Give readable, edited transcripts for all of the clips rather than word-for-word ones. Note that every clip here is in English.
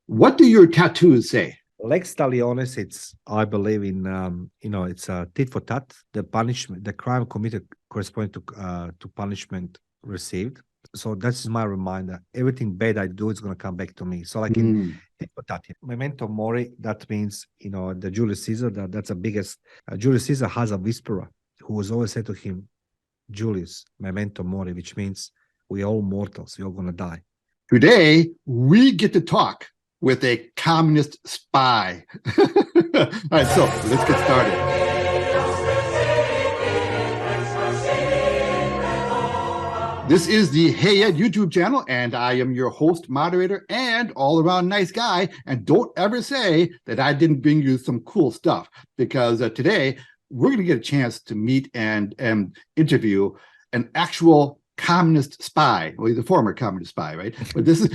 What do your tattoos say? Lex talionis, it's, I believe in, it's a tit for tat. The punishment, the crime committed corresponding to punishment received. So that's my reminder. Everything bad I do is going to come back to me. So like in Mm. tit for tat, memento mori, that means, the Julius Caesar, that's the biggest. Julius Caesar has a whisperer who was always said to him, Julius, memento mori, which means we're all mortals. We're all going to die. Today, we get to talk with a communist spy. All right, so let's get started. This is the Hey Ed YouTube channel, and I am your host, moderator, and all-around nice guy. And don't ever say that I didn't bring you some cool stuff, because today we're going to get a chance to meet and interview an actual communist spy. Well, he's a former communist spy, right? But this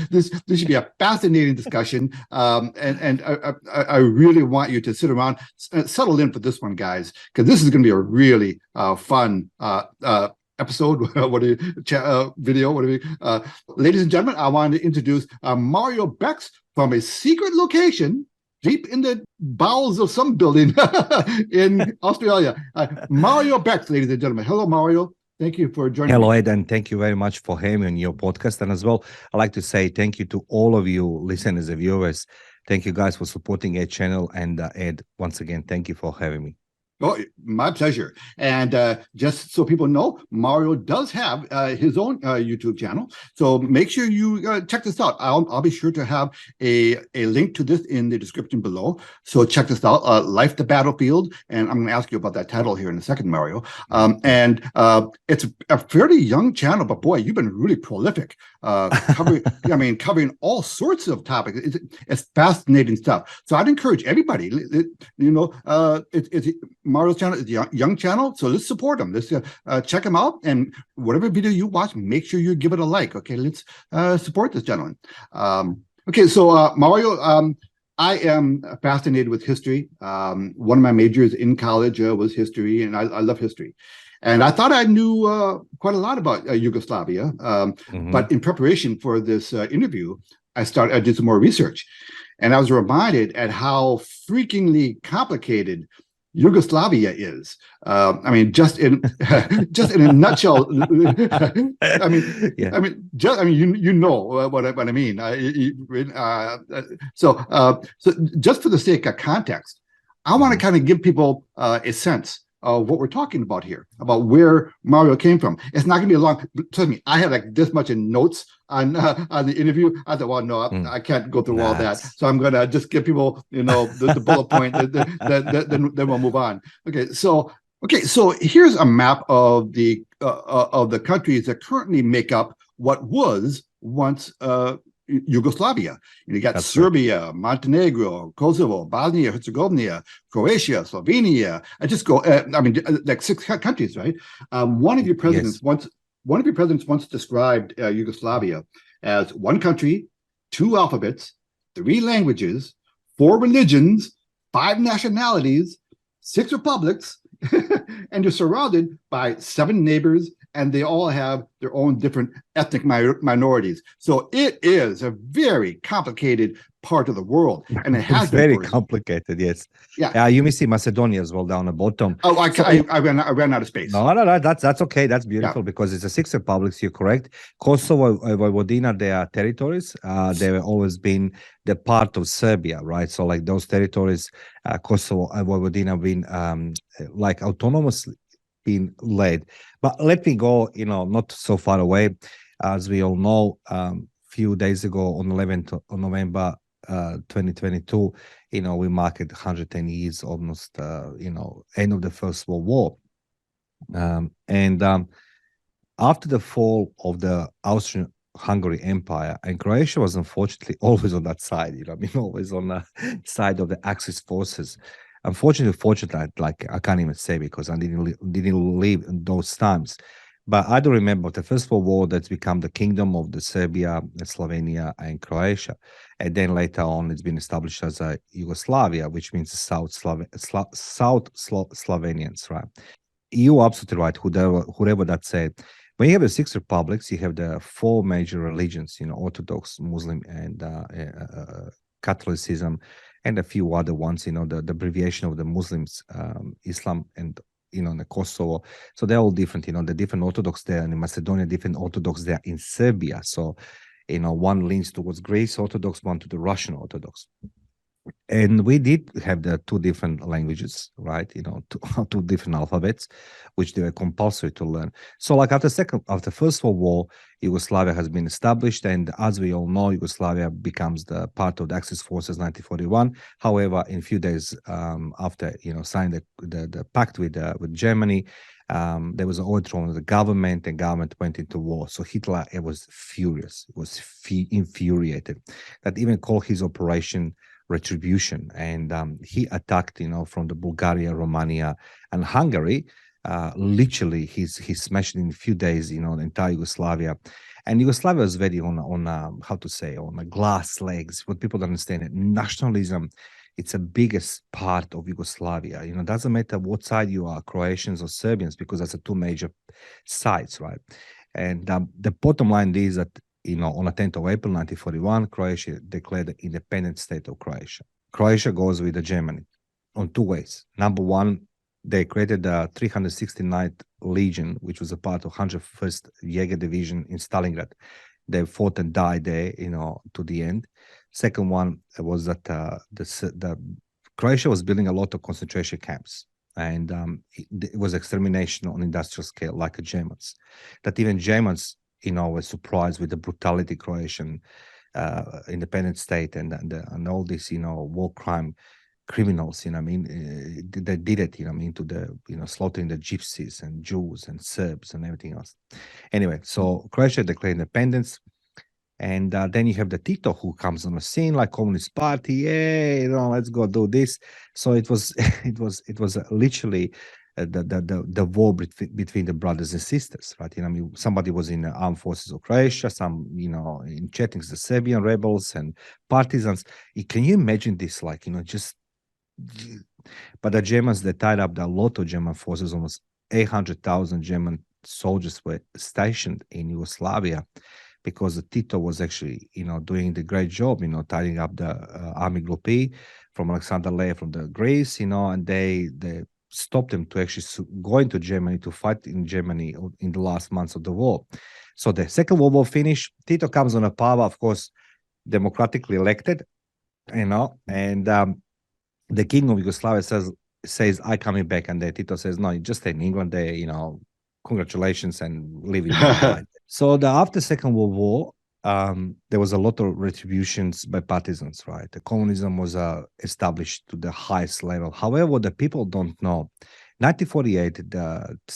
should be a fascinating discussion, and I really want you to sit around, settle in for this one, guys, because this is going to be a really fun episode, video, whatever. Ladies and gentlemen, I wanted to introduce Mario Bex from a secret location deep in the bowels of some building in Australia. Mario Bex, ladies and gentlemen. Hello, Mario. Thank you for joining Hello, me. Ed, and thank you very much for having me on your podcast. And as well, I'd like to say thank you to all of you listeners and viewers. Thank you guys for supporting Ed channel. And Ed, once again, thank you for having me. Oh, my pleasure. And just so people know, Mario does have his own YouTube channel. So make sure you check this out. I'll be sure to have a link to this in the description below. So check this out, Life the Battlefield. And I'm going to ask you about that title here in a second, Mario. And it's a fairly young channel, but boy, you've been really prolific. Covering all sorts of topics. It's fascinating stuff. So I'd encourage everybody, it's Mario's channel is a young channel, so let's support him. Let's check him out, and whatever video you watch, make sure you give it a like. Okay, let's support this gentleman. Okay, so Mario, I am fascinated with history. One of my majors in college was history, and I love history. And I thought I knew quite a lot about Yugoslavia, but in preparation for this interview, I did some more research, and I was reminded at how freakingly complicated Yugoslavia is. Just in a nutshell. You know what I mean. So just for the sake of context, I want to kind of give people a sense of what we're talking about here, about where Mario came from. It's not going to be a long. Trust me, I had like this much in notes on the interview. I thought, well, no, I can't go through all that, so I'm going to just give people, the bullet point. Then we'll move on. Okay, so here's a map of the countries that currently make up what was once Yugoslavia. You got Serbia, Montenegro, Kosovo, Bosnia, Herzegovina, Croatia, Slovenia. I just go. Like 6 countries, right? One of your presidents once described Yugoslavia as one country, 2 alphabets, 3 languages, 4 religions, 5 nationalities, 6 republics, and you're surrounded by 7 neighbors, and they all have their own different ethnic minorities. So it is a very complicated part of the world, and it has very complicated. Yes. Yeah. You may see Macedonia as well down the bottom. Oh, I ran out of space. No. That's okay. That's beautiful, because it's a 6 republics. You're correct. Kosovo, Vojvodina, they are territories. They have always been the part of Serbia, right? So like those territories, Kosovo and Vojvodina have been like autonomously being led. But let me go, not so far away. As we all know, few days ago on 11th of November 2022, we marked 110 years almost, end of the First World War. After the fall of the Austrian-Hungary Empire, and Croatia was unfortunately always on that side, always on the side of the Axis forces. Unfortunately, like I can't even say, because I didn't live in those times. But I do remember the First World War that's become the kingdom of the Serbia, Slovenia, and Croatia. And then later on, it's been established as a Yugoslavia, which means South Slovenians, right? You're absolutely right, whoever that said. When you have the 6 republics, you have the 4 major religions, Orthodox, Muslim, and Catholicism, and a few other ones, the abbreviation of the Muslims, Islam, and in the Kosovo. So they're all different, the different Orthodox there in Macedonia, different Orthodox there in Serbia. So, one leans towards Greece Orthodox, one to the Russian Orthodox. And we did have the two different languages, right? Two different alphabets, which they were compulsory to learn. So, like after First World War, Yugoslavia has been established, and as we all know, Yugoslavia becomes the part of the Axis forces 1941. However, in a few days after signing the pact with Germany, there was an overthrow of the government, and government went into war. So Hitler was furious, was infuriated, that even called his operation Retribution, and he attacked from the Bulgaria, Romania, and Hungary. Literally, he smashed in a few days the entire Yugoslavia, and Yugoslavia was very on a glass legs. What people don't understand, that nationalism, it's the biggest part of Yugoslavia. It doesn't matter what side you are, Croatians or Serbians, because that's the two major sides, right? And the bottom line is that on the 10th of April 1941, Croatia declared the independent state of Croatia. Croatia goes with Germany on two ways. Number one, they created the 369th Legion, which was a part of 101st Jaeger Division in Stalingrad. They fought and died there, to the end. Second one was that the Croatia was building a lot of concentration camps, and it was extermination on industrial scale, like the Germans. That even Germans was surprised with the brutality Croatian independent state and all these, war crime criminals, they did it, to the, slaughtering the gypsies and Jews and Serbs and everything else. Anyway, so Croatia declared independence. And then you have the Tito who comes on the scene, like Communist Party, yeah, let's go do this. So it was, it was literally the war between the brothers and sisters, right? Somebody was in the armed forces of Croatia, some, in Chetniks, the Serbian rebels and partisans. Can you imagine this? Like, but the Germans, they tied up a lot of German forces, almost 800,000 German soldiers were stationed in Yugoslavia, because Tito was actually, doing the great job, tying up the Army Group E from Alexander Lev from the Greece, and they stopped them to actually go into Germany to fight in Germany in the last months of the war. So the Second World War finished. Tito comes on the power, of course, democratically elected, and the king of Yugoslavia says, "I coming back," and then Tito says, "No, you just stay in England there, congratulations and live in life." So after Second World War, there was a lot of retributions by partisans, right? The communism was established to the highest level. However, what the people don't know, 1948,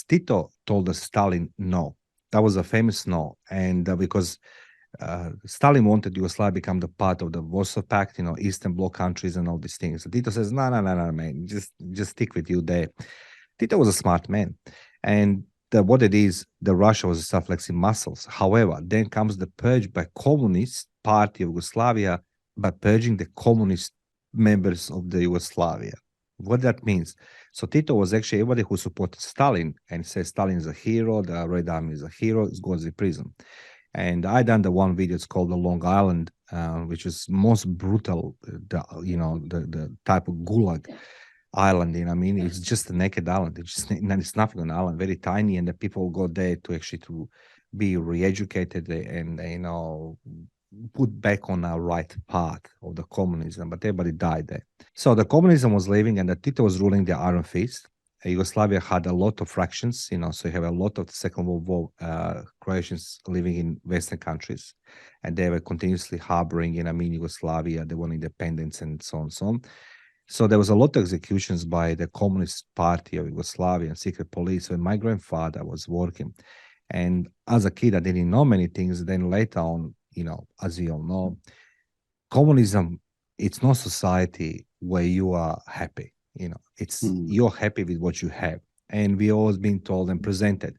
Tito told Stalin no. That was a famous no, and because Stalin wanted Yugoslavia to become the part of the Warsaw Pact, Eastern Bloc countries and all these things. So Tito says, no, man, just stick with you there. Tito was a smart man, and what it is, the Russia was start flexing muscles. However, then comes the purge by Communist Party of Yugoslavia by purging the communist members of the Yugoslavia. What that means? So Tito was actually everybody who supported Stalin and says Stalin is a hero, the Red Army is a hero, goes to prison. And I done the one video, it's called the Long Island, which is most brutal, the type of gulag island. It's just a naked island. It's nothing on the island, very tiny, and the people go there to actually to be re-educated and put back on our right path of the communism. But everybody died there. So the communism was leaving, and the Tito was ruling the Iron Fist. Yugoslavia had a lot of fractions, so you have a lot of the Second World War Croatians living in Western countries, and they were continuously harboring Yugoslavia. They want independence and so on and so on. So there was a lot of executions by the Communist Party of Yugoslavia and secret police when my grandfather was working. And as a kid, I didn't know many things. Then later on, as we all know, communism, it's not society where you are happy. It's you're happy with what you have. And we always been told and presented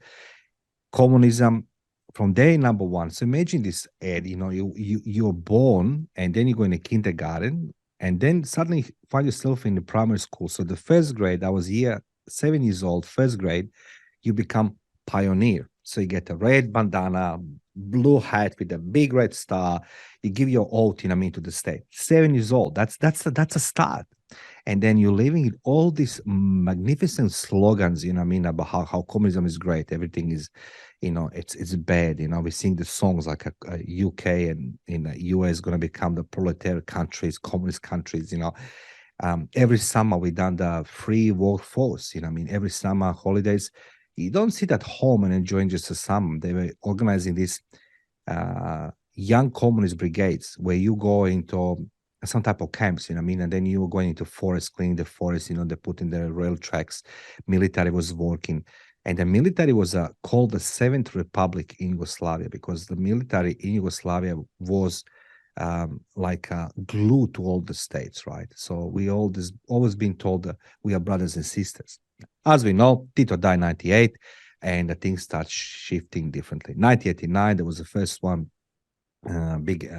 communism from day number one. So imagine this, Ed, you're born and then you go in a kindergarten and then suddenly find yourself in the primary school. So the first grade, I was 7 years old, first grade, you become pioneer. So you get a red bandana, blue hat with a big red star. You give your oath, to the state. 7 years old. That's a start. And then you're living in all these magnificent slogans, about how communism is great. Everything is, it's bad. We sing the songs like UK and in the US going to become the proletariat countries, communist countries. Every summer we done the free workforce. Every summer holidays, you don't sit at home and enjoying just a summer. They were organizing these young communist brigades where you go into some type of camps, and then you were going into forest, cleaning the forest, they put in the rail tracks. Military was working. And the military was called the Seventh Republic in Yugoslavia because the military in Yugoslavia was like glue to all the states, right? So we always been told that we are brothers and sisters. As we know, Tito died in 98, and the things start shifting differently. 1989, there was the first one big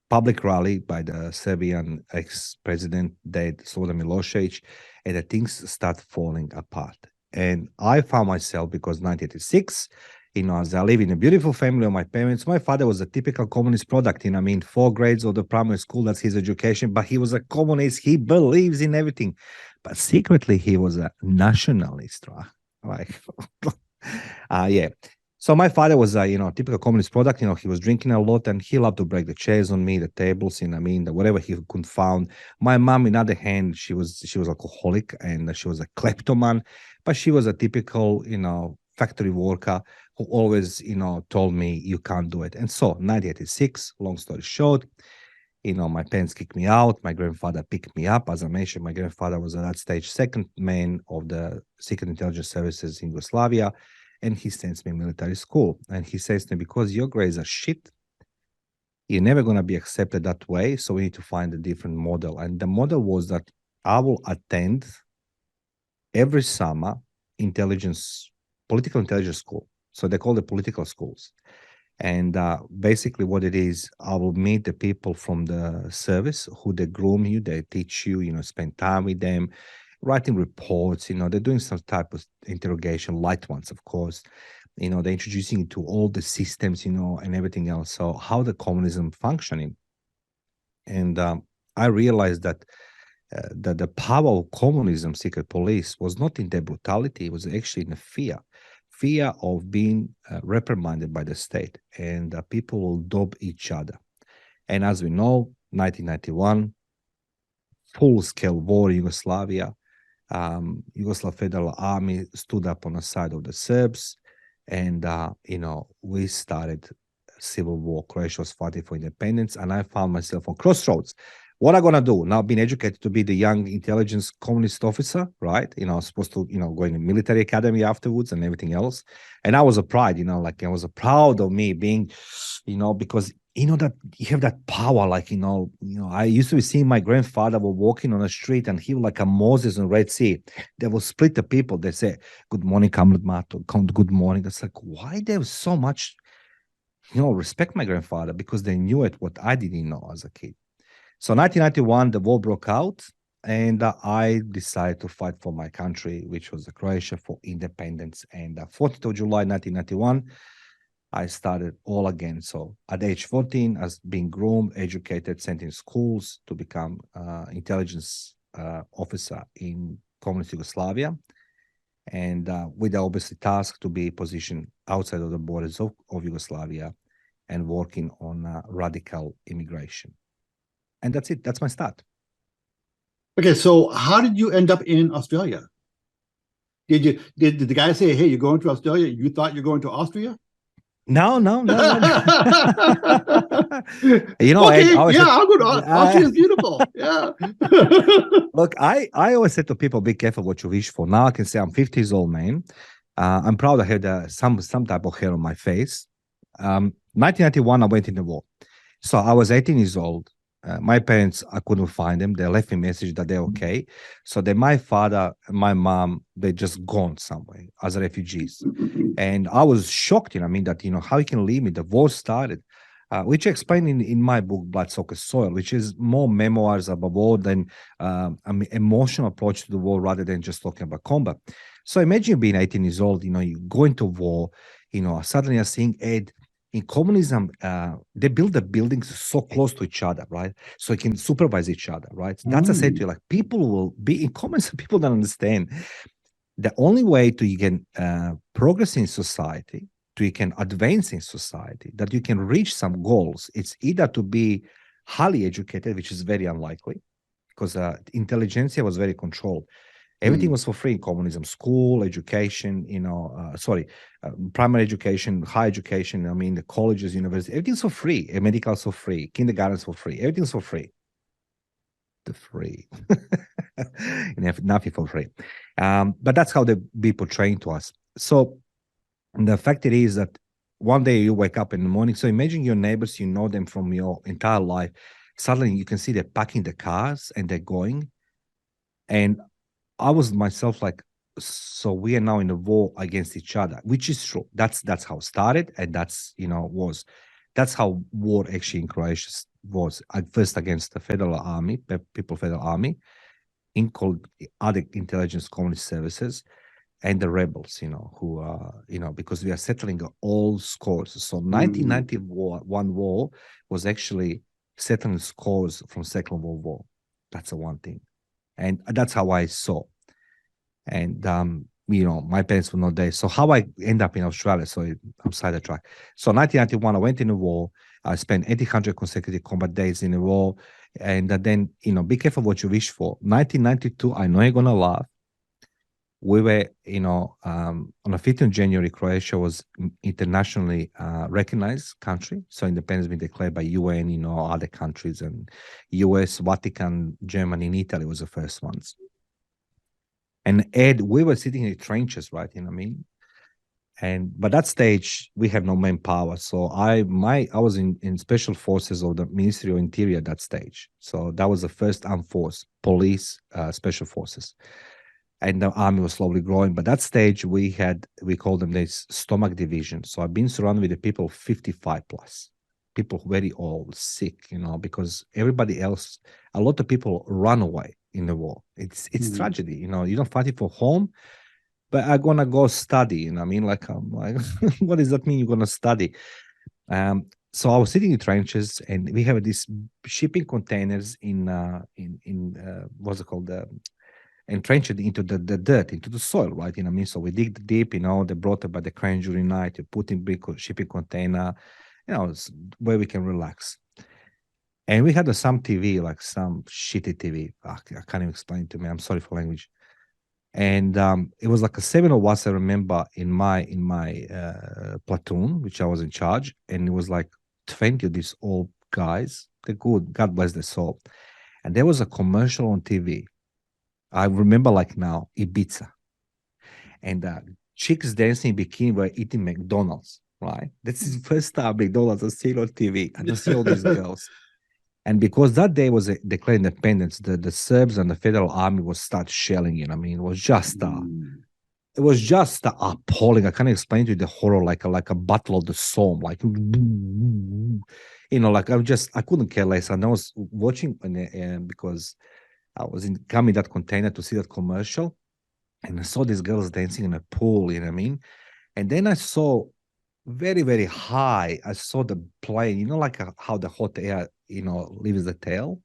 public rally by the Serbian ex-president, dead Slobodan Milosevic, and the things start falling apart. And I found myself, because 1986, as I live in a beautiful family of my parents, my father was a typical communist product. 4 grades of the primary school, that's his education, but he was a communist. He believes in everything. But secretly, he was a nationalist, right? Like, yeah. So my father was a, typical communist product. He was drinking a lot, and he loved to break the chairs on me, the tables, whatever he could find. My mom, on the other hand, she was alcoholic and she was a kleptoman, but she was a typical, factory worker who always, told me you can't do it. And so 1986, long story short, my parents kicked me out. My grandfather picked me up. As I mentioned, my grandfather was at that stage second man of the secret intelligence services in Yugoslavia. And he sends me military school. And he says to me, because your grades are shit, you're never going to be accepted that way. So we need to find a different model. And the model was that I will attend every summer political intelligence school. So they call it political schools. And basically what it is, I will meet the people from the service who they groom you, they teach you, spend time with them, writing reports, they're doing some type of interrogation, light ones, of course. They're introducing you to all the systems, and everything else. So how the communism functioning. And I realized that the power of communism, secret police, was not in their brutality, it was actually in the fear of being reprimanded by the state, and people will dob each other. And as we know, 1991, full-scale war in Yugoslavia. Yugoslav Federal Army stood up on the side of the Serbs, and we started civil war. Croatia was fighting for independence, and I found myself on crossroads. What am I gonna do now? Being educated to be the young intelligence communist officer, right? I was supposed to, going to military academy afterwards and everything else. And I was a pride, I was proud of me being, because that you have that power, like, I used to be seeing my grandfather were walking on the street, and he was like a Moses on Red Sea. They will split the people. They say, "Good morning, Comrade Mato. Good morning." It's like, why there was so much, respect my grandfather, because they knew it, what I didn't know as a kid. So 1991, the war broke out, and I decided to fight for my country, which was Croatia, for independence. And 14th of July, 1991, I started all again. So at age 14, as being groomed, educated, sent in schools to become intelligence officer in communist Yugoslavia. And with the obviously task to be positioned outside of the borders of Yugoslavia and working on radical immigration. And that's it. That's my start. Okay, so how did you end up in Australia? Did the guy say, "Hey, you're going to Australia"? You thought you're going to Austria? No. Okay, I'll go to Austria. Is beautiful. Yeah. Look, I always say to people, be careful what you wish for. Now I can say I'm 50 years old, man. I'm proud I had some type of hair on my face. 1991, I went in the war. So I was 18 years old. My parents, I couldn't find them. They left me a message that they're okay. So then my father and my mom, they just gone somewhere as refugees. And I was shocked, that, how you can leave me. The war started, which I explained in my book, Blood, Soccer, Soil, which is more memoirs above all than an emotional approach to the war rather than just talking about combat. So imagine being 18 years old, you know, you go into war, you know, suddenly you're seeing Ed in communism, they build the buildings so close to each other, right? So you can supervise each other, right? That's I said to you, like people will be in communism, people don't understand. The only way to you can progress in society, to you can advance in society, that you can reach some goals, it's either to be highly educated, which is very unlikely, because intelligentsia was very controlled. Everything was for free in communism: school, education, you know, primary education, high education. I mean, the colleges, universities, everything's for free. Medical's for free, kindergarten's for free, everything's for free. The free, nothing for free. But that's how they be portraying to us. So the fact it is that one day you wake up in the morning. So imagine your neighbors, you know them from your entire life. Suddenly you can see they're packing the cars and they're going. And I was myself like, so we are now in a war against each other, which is true. That's how it started, and that's, you know, that's how war actually in Croatia was. At first against the Federal Army, People Federal Army, in called other intelligence communist services, and the rebels, you know, who you know, because we are settling all scores. So 1991 war was actually settling scores from Second World War. That's the one thing. And that's how I saw. And, you know, my parents were not there. So how I end up in Australia, so I'm sidetracked. So 1991, I went in the war. I spent 1,800 consecutive combat days in the war. And then, you know, be careful what you wish for. 1992, I know you're going to laugh. We were, you know, on the 15th January, Croatia was internationally recognized country. So independence been declared by UN, you know, other countries, and US, Vatican, Germany, and Italy was the first ones. And Ed, we were sitting in the trenches, right? You know what I mean? And but that stage we have no manpower. So I was in special forces of the Ministry of Interior at that stage. So that was the first armed force, police, special forces. And the army was slowly growing. But that stage we called them this stomach division. So I've been surrounded with the people 55 plus, people very old, sick, you know, because everybody else, a lot of people run away in the war. It's tragedy, you know, you're not fighting for home, but I'm gonna go study, you know what I mean? Like, I'm like, what does that mean you're gonna study? So I was sitting in trenches, and we have these shipping containers in what's it called? Entrenched into the dirt, into the soil, right? You know what I mean? So we dig deep, you know, they brought it by the crane during night, you put in big shipping container, you know, where we can relax. And we had some TV, like some shitty TV. I can't even explain it to me. I'm sorry for language. And it was like a 7 of us, I remember, in my platoon, which I was in charge. And it was like 20 of these old guys. They're good. God bless their soul. And there was a commercial on TV. I remember like now, Ibiza. And chicks dancing in bikini were eating McDonald's, right? This is the first time McDonald's is still on TV. And I see all these girls. And because that day was declared independence, the Serbs and the Federal Army was start shelling, you know what I mean? It was just appalling. I can't explain to you the horror, like a battle of the Somme, like, you know, like I couldn't care less. And I was watching because I was coming that container to see that commercial, and I saw these girls dancing in a pool, you know what I mean? And then I saw very, very high, I saw the plane, you know, like how the hot air, you know, leaves the tail.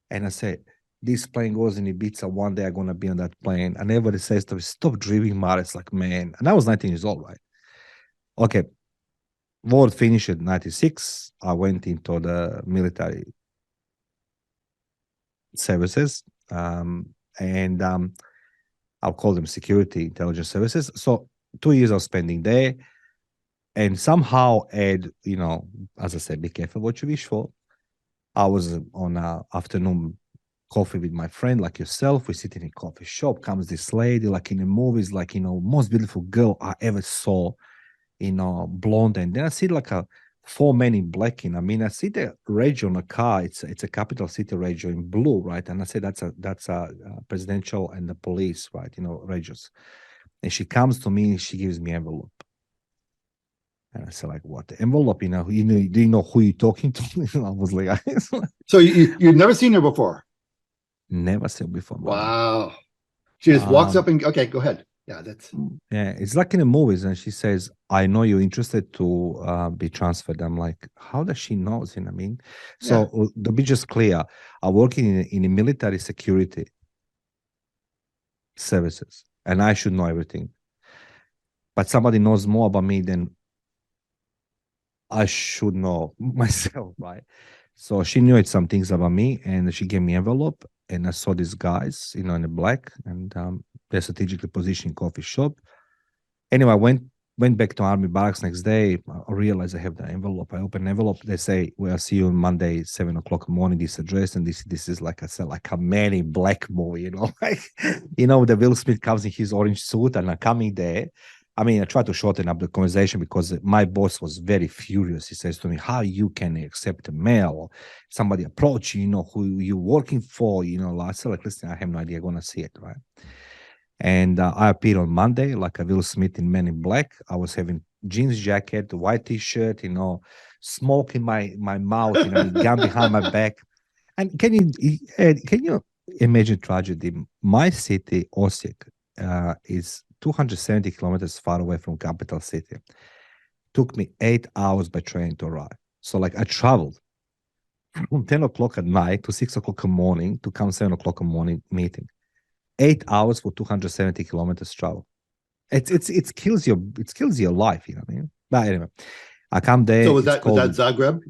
And I said, this plane goes in Ibiza, one day I'm going to be on that plane. And everybody says to me, stop dreaming, Mar. It's like, man. And I was 19 years old, right? Okay. War finished in 96. I went into the military services. And I'll call them security intelligence services. So 2 years I was spending there. And somehow, Ed, you know, as I said, be careful what you wish for. I was on an afternoon coffee with my friend, like yourself. We sit in a coffee shop. Comes this lady, like in the movies, like, you know, most beautiful girl I ever saw, you know, blonde. And then I see like 4 men in black. I mean, I see the radio on a car. It's a capital city radio in blue, right? And I say that's a presidential and the police, right? You know, radios. And she comes to me and she gives me envelope. And I said, like, what? The envelope, you know, do you know who you're talking to? I was like, so you've never seen her before? Never seen before. Wow. She just walks up and, okay, go ahead. Yeah, that's Yeah, it's like in the movies, and she says, "I know you're interested to be transferred." I'm like, how does she know? You know what I mean? So to be just clear, I'm working in the military security services, and I should know everything. But somebody knows more about me than I should know myself, right? So she knew some things about me, and she gave me envelope, and I saw these guys, in the black, and they're strategically positioned coffee shop. Anyway, I went back to army barracks next day. I realized I have the envelope. I open the envelope. They say, "We'll see you on Monday, 7 o'clock in the morning. This address." And this is like I said, like a Man in Black movie, like the Will Smith comes in his orange suit, and I'm coming there. I mean, I tried to shorten up the conversation because my boss was very furious. He says to me, "How you can accept a mail? Somebody approach you, who you working for?" I said, like, "Listen, I have no idea. I'm gonna see it, right?" And I appeared on Monday like a Will Smith in Men in Black. I was having jeans jacket, white t-shirt, smoke in my mouth, gun behind my back. And can you imagine tragedy? My city, Osijek, is 270 kilometers far away from capital city. Took me 8 hours by train to arrive. So like I traveled from 10 o'clock at night to 6 o'clock in the morning to come 7 o'clock in the morning meeting. 8 hours for 270 kilometers travel. It kills your life, you know what I mean? But anyway, I come there. so was that Zagreb?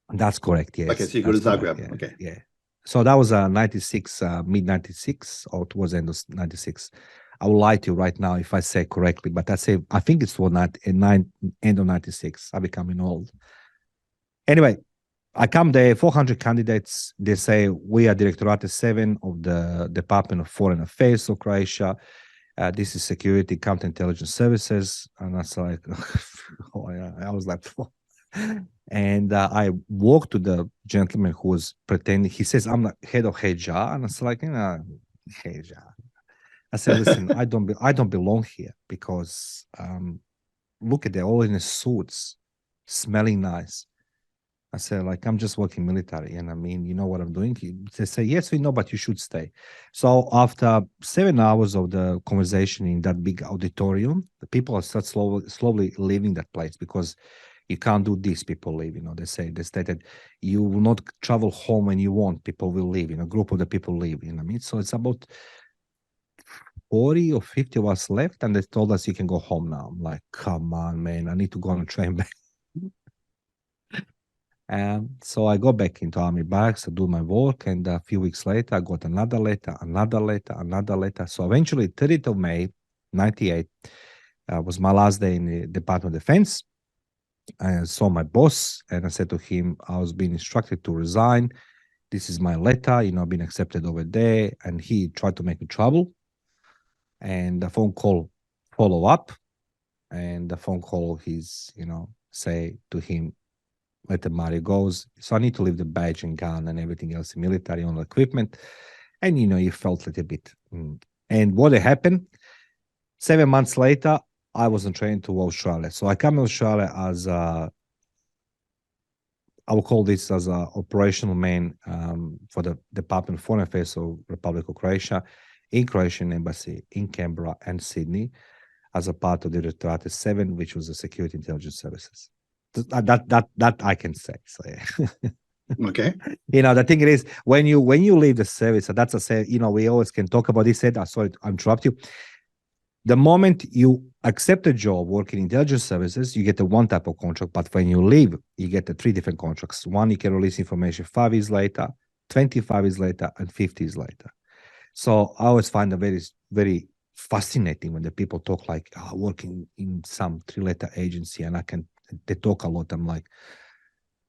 That's correct. Yes. Okay, so you go to Zagreb. Yeah, okay. Yeah. So that was 96, mid 96, or towards the end of 96. I will lie to you right now if I say correctly, but I think it's for end of 96. I'm becoming old. Anyway, I come there, 400 candidates. They say, "We are Directorate 7 of the Department of Foreign Affairs of Croatia. This is security, counterintelligence services." And I was like, I was like, and I walked to the gentleman who was pretending. He says, "I'm the head of HR." And I was like, HR. I said, "Listen, I don't belong here because look at they're all in the suits, smelling nice." I said, like, "I'm just working military, and I mean, you know what I'm doing?" They say, "Yes, we know, but you should stay." So after 7 hours of the conversation in that big auditorium, the people are start slowly leaving that place because you can't do this. People leave, they stated you will not travel home when you want. People will leave, a group of the people leave, I mean? So it's about 40 or 50 of us left, and they told us you can go home now. I'm like, come on, man, I need to go on a train back. And so I go back into army barracks to do my work, and a few weeks later, I got another letter. So eventually, 30th of May, 98, was my last day in the Department of Defense. I saw my boss, and I said to him, I was being instructed to resign. This is my letter, I've been accepted over there. And he tried to make me trouble. And the phone call follow up, and the phone call, he's, say to him, "Let the Mario goes." So I need to leave the badge and gun and everything else, military on equipment. And, you felt a little bit. And what happened, 7 months later, I wasn't trained to Australia. So I come to Australia as I will call this as an operational man for the Department of Foreign Affairs of Republic of Croatia, in Croatian Embassy in Canberra and Sydney, as a part of the Directorate 7, which was the Security Intelligence Services. That I can say. So yeah. Okay. The thing is, when you leave the service, that's a say, we always can talk about this. Sorry to interrupt you. The moment you accept a job working in intelligence services, you get the one type of contract. But when you leave, you get the 3 different contracts. One, you can release information 5 years later, 25 years later, and 50 years later. So I always find it very, very fascinating when the people talk like, working in some 3-letter agency, and they talk a lot. I'm like,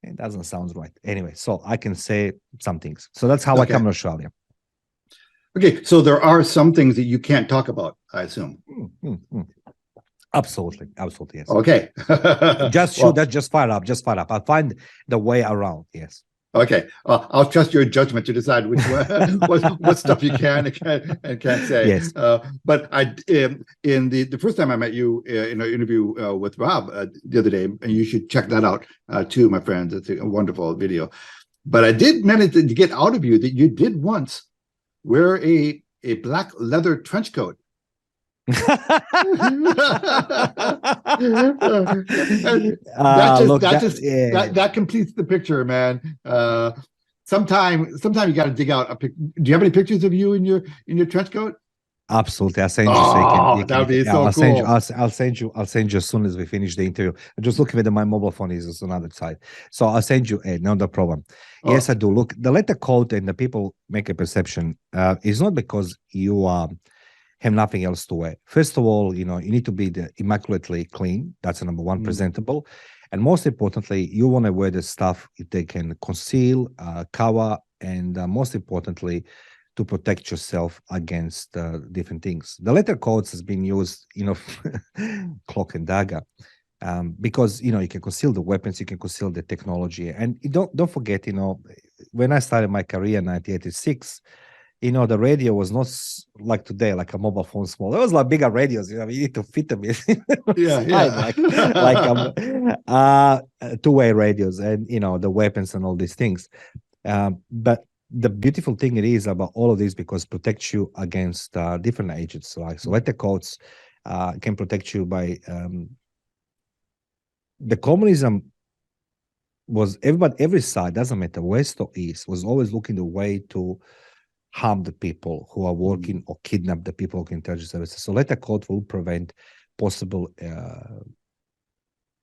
it doesn't sound right. Anyway, so I can say some things. So that's how I come to Australia. Okay, so there are some things that you can't talk about, I assume. Absolutely, yes. Okay. Just shoot. That's just fire up. I'll find the way around. Yes. Okay, I'll trust your judgment to decide which what stuff you can and can't say. Yes. But I in the first time I met you in an interview with Rob the other day, and you should check that out too, my friends. It's a wonderful video. But I did manage to get out of you that you did once wear a black leather trench coat Look, That completes the picture, man. Sometime you got to dig out a pic. Do you have any pictures of you in your trench coat? absolutely. I'll send you so you can, That would be yeah, so I'll cool. send you, I'll send you as soon as we finish the interview. I'm just looking at my mobile phone is on the other side. So I'll send you no problem. Yes, I do. Look, the letter code and the people make a perception is not because you have nothing else to wear. First of all, you need to be immaculately clean. That's the number one, presentable. And most importantly, you want to wear the stuff if they can conceal, cover, and most importantly, to protect yourself against different things. The letter codes has been used, cloak and dagger, because you can conceal the weapons, you can conceal the technology, and don't forget, when I started my career in 1986. The radio was not like today, like a mobile phone small. It was like bigger radios. You need to fit them in. Two-way radios, and the weapons and all these things. But the beautiful thing it is about all of this because it protects you against different agents. So letter codes can protect you by the communism was every side, doesn't matter west or east, was always looking the way to harm the people who are working or kidnap the people who intelligence services. So letter code will prevent possible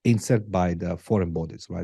insert by the foreign bodies, right?